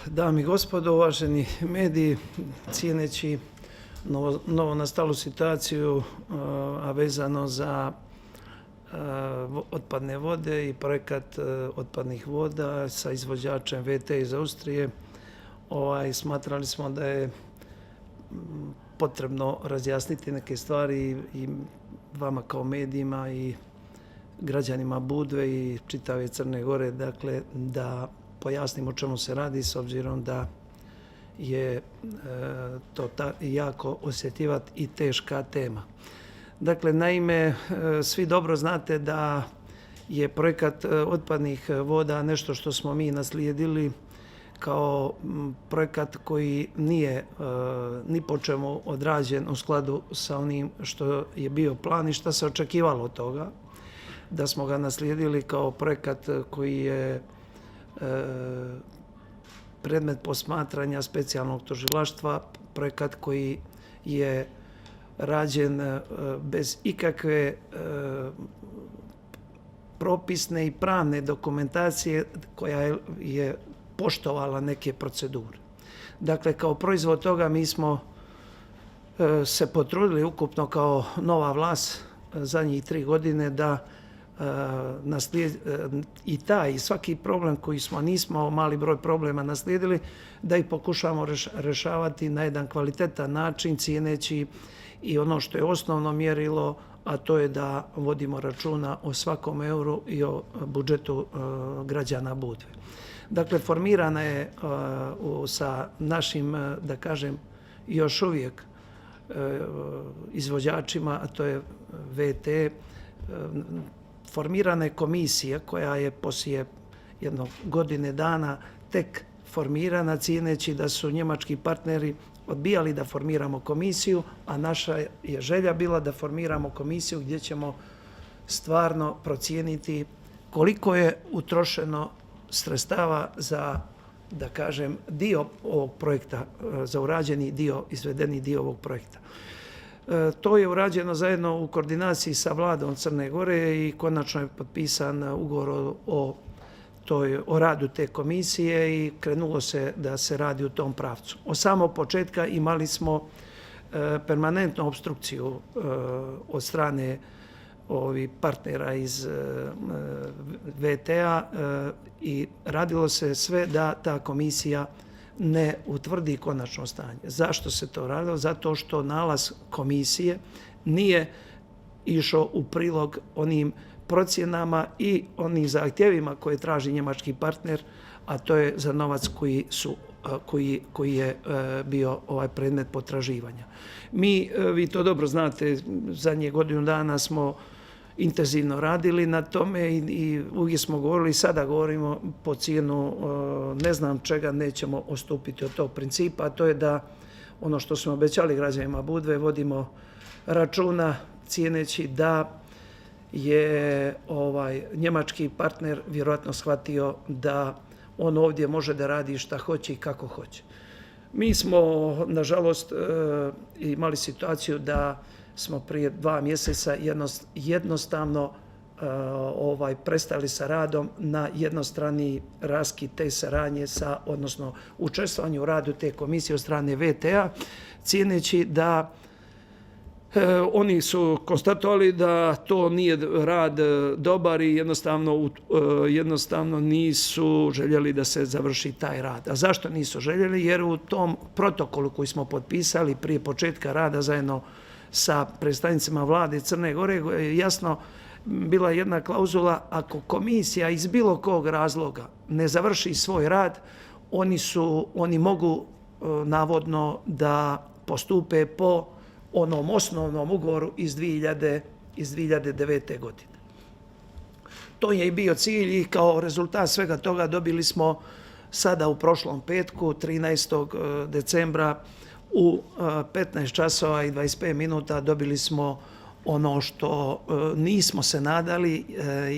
Dame i gospodo, uvaženi mediji, cijeneći novonastalu situaciju, a vezano za otpadne vode i projekat otpadnih voda sa izvođačem VT iz Austrije, smatrali smo da je potrebno razjasniti neke stvari i vama kao medijima i građanima Budve i čitave Crne Gore, dakle, da pojasnim o čemu se radi, s obzirom da je to jako osjetljiva i teška tema. Dakle, naime, svi dobro znate da je projekat otpadnih voda nešto što smo mi naslijedili kao projekat koji nije ni po čemu odrađen u skladu sa onim što je bio plan i što se očekivalo od toga. Da smo ga naslijedili kao projekat koji je predmet posmatranja specijalnog tužilaštva, projekat koji je rađen bez ikakve propisne i pravne dokumentacije koja je poštovala neke procedure. Dakle, kao proizvod toga mi smo se potrudili ukupno kao nova vlast zadnjih 3 godine da i svaki problem koji nismo mali broj problema naslijedili, da ih pokušamo rješavati na jedan kvalitetan način, cijeneći i ono što je osnovno mjerilo, a to je da vodimo računa o svakom euru i o budžetu građana Budve. Dakle, formirana je sa našim, da kažem, još uvijek izvođačima, a to je VT, formirana je komisija koja je poslije jednog godine dana tek formirana, cijeneći da su njemački partneri odbijali da formiramo komisiju, a naša je želja bila da formiramo komisiju gdje ćemo stvarno procijeniti koliko je utrošeno sredstava za, da kažem, dio ovog projekta, za urađeni dio, izvedeni dio ovog projekta. To je urađeno zajedno u koordinaciji sa vladom Crne Gore i konačno je potpisan ugovor o radu te komisije i krenulo se da se radi u tom pravcu. Od samog početka imali smo permanentnu opstrukciju od strane ovih partnera iz VT-a i radilo se sve da ta komisija ne utvrdi konačno stanje. Zašto se to radilo? Zato što nalaz komisije nije išao u prilog onim procjenama i onim zahtjevima koje traži njemački partner, a to je za novac koji je bio predmet potraživanja. Vi to dobro znate, zadnje godinu dana smo intenzivno radili na tome i uvijek smo govorili, sada govorimo po cijenu ne znam čega, nećemo odstupiti od tog principa, a to je da ono što smo obećali građanima Budve vodimo računa, cijeneći da je njemački partner vjerojatno shvatio da on ovdje može da radi šta hoće i kako hoće. Mi smo, nažalost, imali situaciju da smo prije 2 mjeseca jednostavno prestali sa radom na jednostrani raskid te saradnje, odnosno učestvovanje u radu te komisije od strane VT-a, cijeneći da oni su konstatovali da to nije rad dobar i jednostavno nisu željeli da se završi taj rad. A zašto nisu željeli? Jer u tom protokolu koji smo potpisali prije početka rada zajedno sa predstavnicima vlade Crne Gore je jasno bila jedna klauzula: ako komisija iz bilo kog razloga ne završi svoj rad, oni mogu navodno da postupe po onom osnovnom ugovoru iz 2009. godine. To je i bio cilj i kao rezultat svega toga dobili smo sada u prošlom petku, 13. decembra, u 15 časova i 25 minuta dobili smo ono što nismo se nadali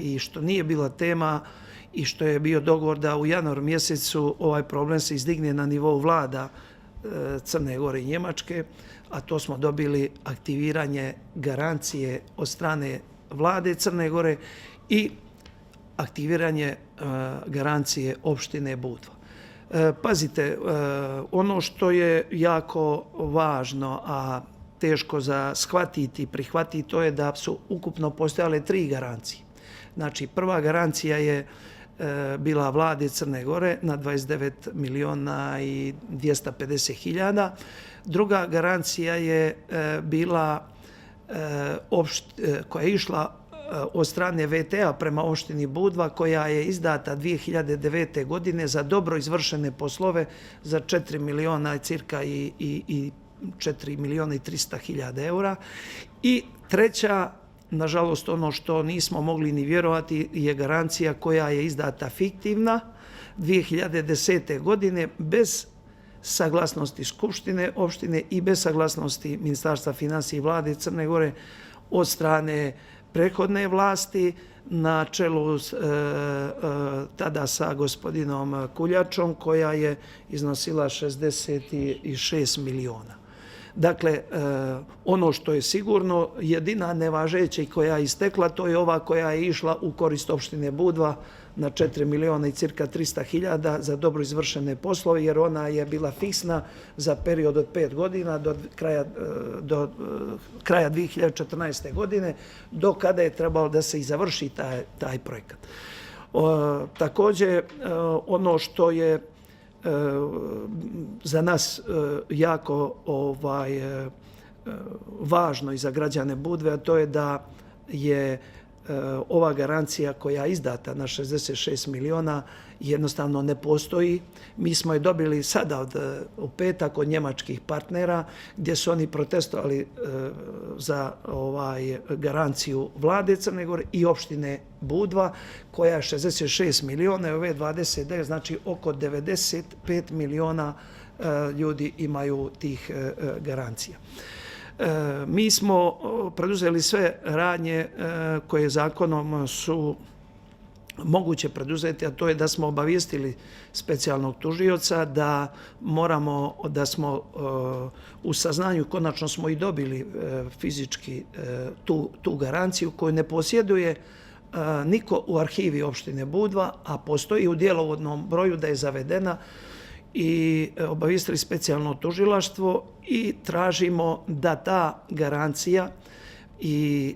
i što nije bila tema i što je bio dogovor da u januaru mjesecu ovaj problem se izdigne na nivou vlada Crne Gore i Njemačke, a to smo dobili aktiviranje garancije od strane vlade Crne Gore i aktiviranje garancije opštine Budva. Pazite, ono što je jako važno, a teško za shvatiti i prihvatiti, to je da su ukupno postojale 3 garancije. Znači, prva garancija je bila vlade Crne Gore na 29 miliona i 250 hiljada. Druga garancija je bila koja je išla od strane VTA prema opštini Budva, koja je izdata 2009. godine za dobro izvršene poslove za 4 miliona cirka i 4 miliona i 300 hiljada eura. I treća, nažalost, ono što nismo mogli ni vjerovati, je garancija koja je izdata fiktivna 2010. godine bez saglasnosti Skupštine opštine i bez saglasnosti Ministarstva finansija i vlade Crne Gore od strane prethodne vlasti na čelu tada sa gospodinom Kuljačom, koja je iznosila 66 miliona. Dakle, ono što je sigurno, jedina nevažeća koja je istekla, to je ova koja je išla u korist opštine Budva na 4 miliona i cirka 300 hiljada za dobro izvršene poslove, jer ona je bila fiksna za period od 5 godina do kraja 2014. godine, do kada je trebalo da se i završi taj projekat. Također, ono što je za nas jako važno i za građane Budve, a to je da je ova garancija koja je izdata na 66 miliona jednostavno ne postoji. Mi smo je dobili sada u petak od njemačkih partnera, gdje su oni protestovali za garanciju vlade Crne Gore i opštine Budva, koja je 66 miliona i ove 29, znači oko 95 miliona ljudi imaju tih garancija. Mi smo preduzeli sve radnje koje zakonom su moguće preduzeti, a to je da smo obavijestili specijalnog tužioca da smo u saznanju, konačno smo i dobili fizički tu garanciju koju ne posjeduje niko u arhivi opštine Budva, a postoji u djelovodnom broju da je zavedena, i obavijestili specijalno tužilaštvo i tražimo da ta garancija i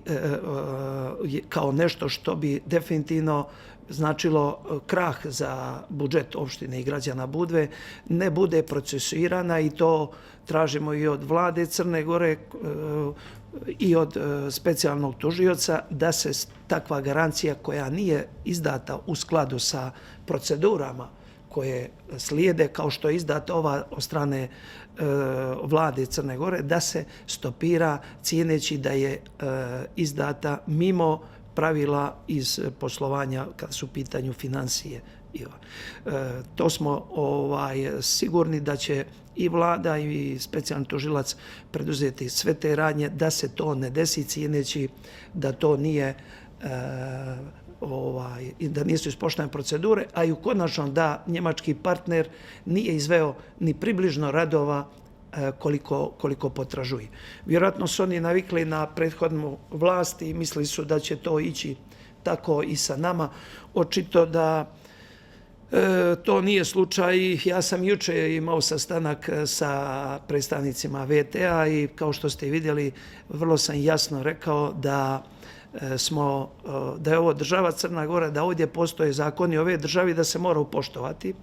kao nešto što bi definitivno značilo krah za budžet opštine i građana Budve ne bude procesuirana, i to tražimo i od vlade Crne Gore i od specijalnog tužioca, da se takva garancija koja nije izdata u skladu sa procedurama koje slijede, kao što je izdata ova od strane vlade Crne Gore, da se stopira, cijeneći da je izdata mimo pravila iz poslovanja kada su u pitanju finansije. To smo sigurni da će i vlada i specijalni tužilac preduzeti sve te radnje da se to ne desi, cijeneći da to nije da nisu ispoštovane procedure, a i u konačnom da njemački partner nije izveo ni približno radova koliko potražuje. Vjerojatno su oni navikli na prethodnu vlast i mislili su da će to ići tako i sa nama. Očito da to nije slučaj. Ja sam juče imao sastanak sa predstavnicima VTA i kao što ste vidjeli, vrlo sam jasno rekao da je ovo država Crna Gora, da ovdje postoje zakoni ove državi, da se mora upoštovati,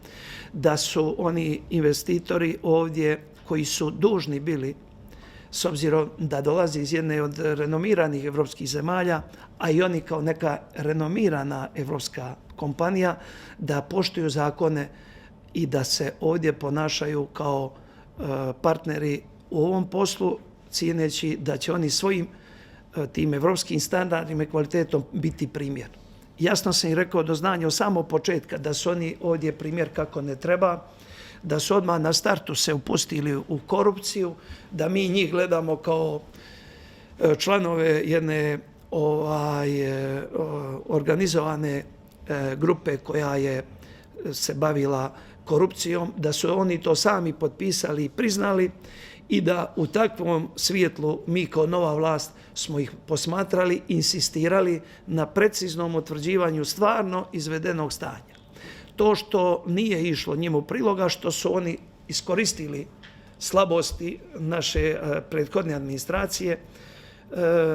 da su oni investitori ovdje koji su dužni bili, s obzirom da dolazi iz jedne od renomiranih evropskih zemalja, a i oni kao neka renomirana evropska kompanija, da poštuju zakone i da se ovdje ponašaju kao partneri u ovom poslu, cijeneći da će oni svojim tim evropskim standardima i kvalitetom biti primjer. Jasno sam i rekao do znanja od samog početka da su oni ovdje primjer kako ne treba, da su odmah na startu se upustili u korupciju, da mi njih gledamo kao članove jedne organizovane grupe koja je se bavila korupcijom, da su oni to sami potpisali i priznali, i da u takvom svijetlu mi kao nova vlast smo ih posmatrali, insistirali na preciznom utvrđivanju stvarno izvedenog stanja. to što nije išlo njima u priloga, što su oni iskoristili slabosti naše prethodne administracije,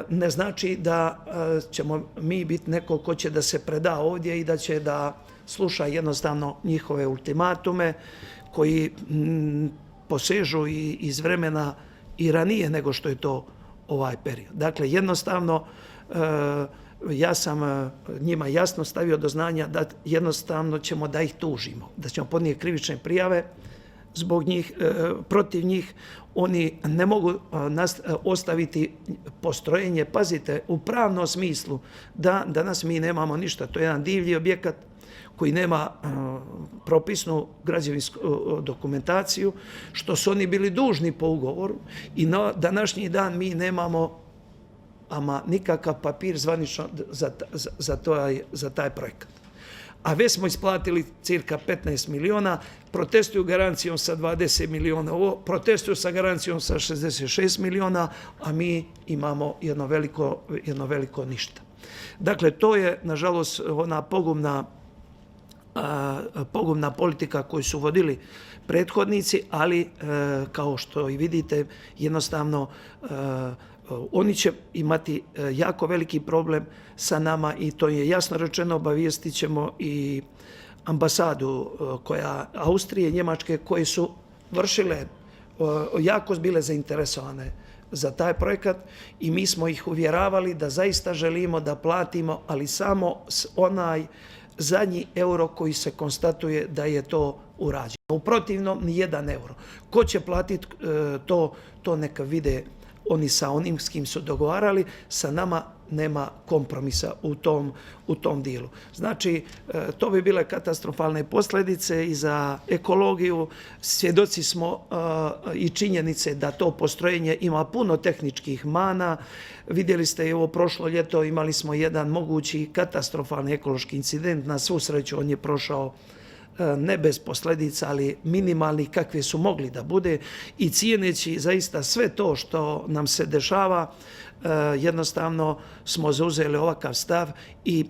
ne znači da ćemo mi biti neko ko će da se preda ovdje i da će da sluša jednostavno njihove ultimatume koji posežu i iz vremena i ranije nego što je to ovaj period. Dakle, jednostavno ja sam njima jasno stavio do znanja da jednostavno ćemo da ih tužimo, da ćemo podnijeti krivične prijave zbog njih, protiv njih. Oni ne mogu ostaviti postrojenje, pazite, u pravnom smislu, da danas mi nemamo ništa. To je jedan divlji objekat koji nema propisnu građevinsku dokumentaciju, što su oni bili dužni po ugovoru i na današnji dan mi nemamo ama nikakav papir zvanično za taj projekat. A već smo isplatili cirka 15 miliona, protestuju garancijom sa 20 miliona, protestuju sa garancijom sa 66 miliona, a mi imamo jedno veliko ništa. Dakle, to je, nažalost, ona pogubna politika koju su vodili prethodnici, ali kao što i vidite, jednostavno oni će imati jako veliki problem sa nama i to je jasno rečeno, obavijestit ćemo i ambasadu Austrije, Njemačke, koje su vršile, jako bile zainteresovane za taj projekat i mi smo ih uvjeravali da zaista želimo da platimo, ali samo onaj zadnji euro koji se konstatuje da je to urađeno. U protivnom, ni 1 euro. Ko će platiti to neka vide oni sa onim s kim su dogovarali, sa nama nema kompromisa u tom dijelu. Znači, to bi bile katastrofalne posljedice i za ekologiju. Svjedoci smo i činjenice da to postrojenje ima puno tehničkih mana. Vidjeli ste, evo, prošlo ljeto imali smo jedan mogući katastrofalni ekološki incident. Na svu sreću on je prošao ne bez posljedica, ali minimalni kakve su mogli da bude i cijeneći zaista sve to što nam se dešava, jednostavno smo zauzeli ovakav stav i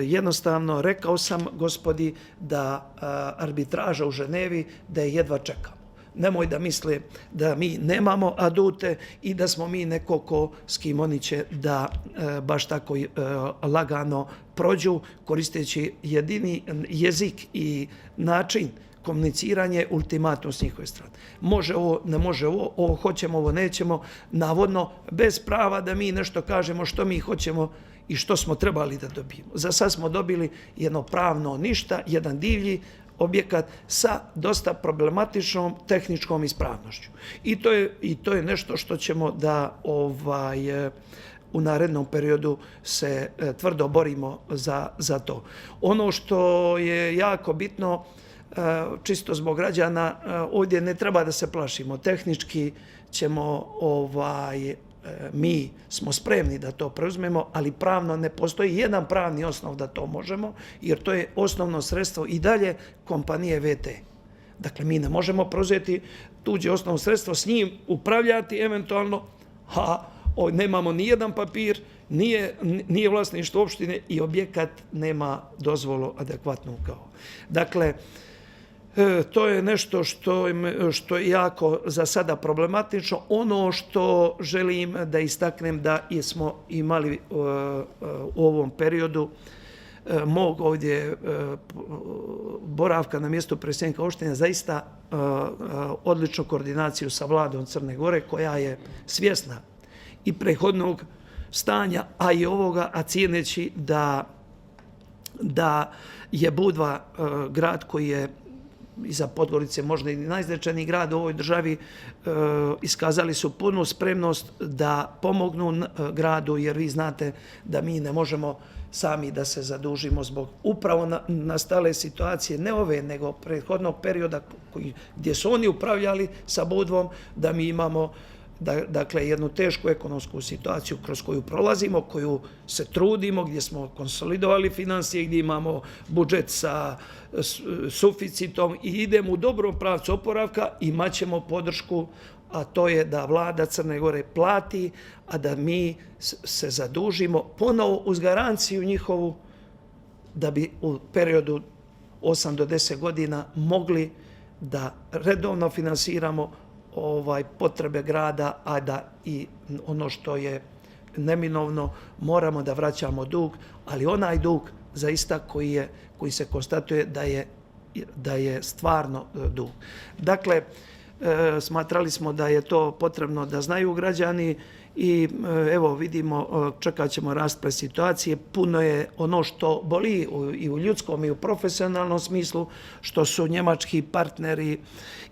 jednostavno rekao sam gospodi da arbitraža u Ženevi da je jedva čekamo. Nemoj da misle da mi nemamo adute i da smo mi neko s kim oni će da baš tako lagano prođu, koristeći jedini jezik i način komuniciranje, ultimatum s njihove strane. Može ovo, ne može ovo hoćemo, ovo nećemo, navodno bez prava da mi nešto kažemo što mi hoćemo i što smo trebali da dobijemo. Za sad smo dobili jedno pravno ništa, jedan divlji objekat sa dosta problematičnom tehničkom ispravnošću. I to je nešto što ćemo da u narednom periodu se tvrdo borimo za to. Ono što je jako bitno, čisto zbog građana, ovdje ne treba da se plašimo. Tehnički ćemo, mi smo spremni da to preuzmemo, ali pravno ne postoji jedan pravni osnov da to možemo, jer to je osnovno sredstvo i dalje kompanije VT. Dakle, mi ne možemo preuzeti tuđe osnovno sredstvo, s njim upravljati eventualno, a nemamo ni jedan papir, nije vlasništvo opštine i objekat nema dozvolu adekvatnu kao. Dakle, to je nešto što je jako za sada problematično. Ono što želim da istaknem da smo imali u ovom periodu mog ovdje boravka na mjestu predsjednika opštine zaista odličnu koordinaciju sa vladom Crne Gore koja je svjesna i prethodnog stanja, a i ovoga, a cijeneći da je Budva grad koji je iza Podgorice možda i najznačajniji grad u ovoj državi, iskazali su punu spremnost da pomognu gradu, jer vi znate da mi ne možemo sami da se zadužimo zbog upravo nastale situacije, ne ove, nego prethodnog perioda gdje su oni upravljali sa Budvom, da mi imamo dakle jednu tešku ekonomsku situaciju kroz koju prolazimo, koju se trudimo, gdje smo konsolidovali financije, gdje imamo budžet sa suficitom i idemo u dobrom pravcu oporavka, imat ćemo podršku, a to je da vlada Crne Gore plati, a da mi se zadužimo ponovo uz garanciju njihovu da bi u periodu 8 do 10 godina mogli da redovno finansiramo potrebe grada, a da i ono što je neminovno moramo da vraćamo dug, ali onaj dug zaista koji se konstatuje da je stvarno dug. Dakle, smatrali smo da je to potrebno da znaju građani i evo vidimo, čekat ćemo rasplet situacije. Puno je ono što boli i u ljudskom i u profesionalnom smislu, što su njemački partneri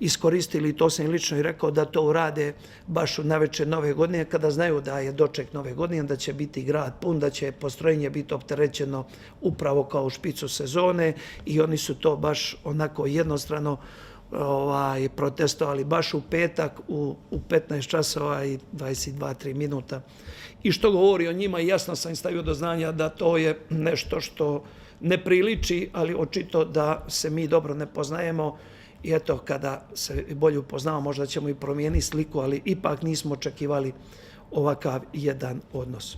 iskoristili, to sam i lično i rekao, da to urade baš u navečer Nove godine, kada znaju da je doček Nove godine, da će biti grad pun, da će postrojenje biti opterećeno upravo kao u špicu sezone i oni su to baš onako jednostrano protestovali baš u petak u 15 časova i 22-3 minuta. I što govori o njima, jasno sam stavio do znanja da to je nešto što ne priliči, ali očito da se mi dobro ne poznajemo i eto, kada se bolje upoznamo, možda ćemo i promijeniti sliku, ali ipak nismo očekivali ovakav jedan odnos.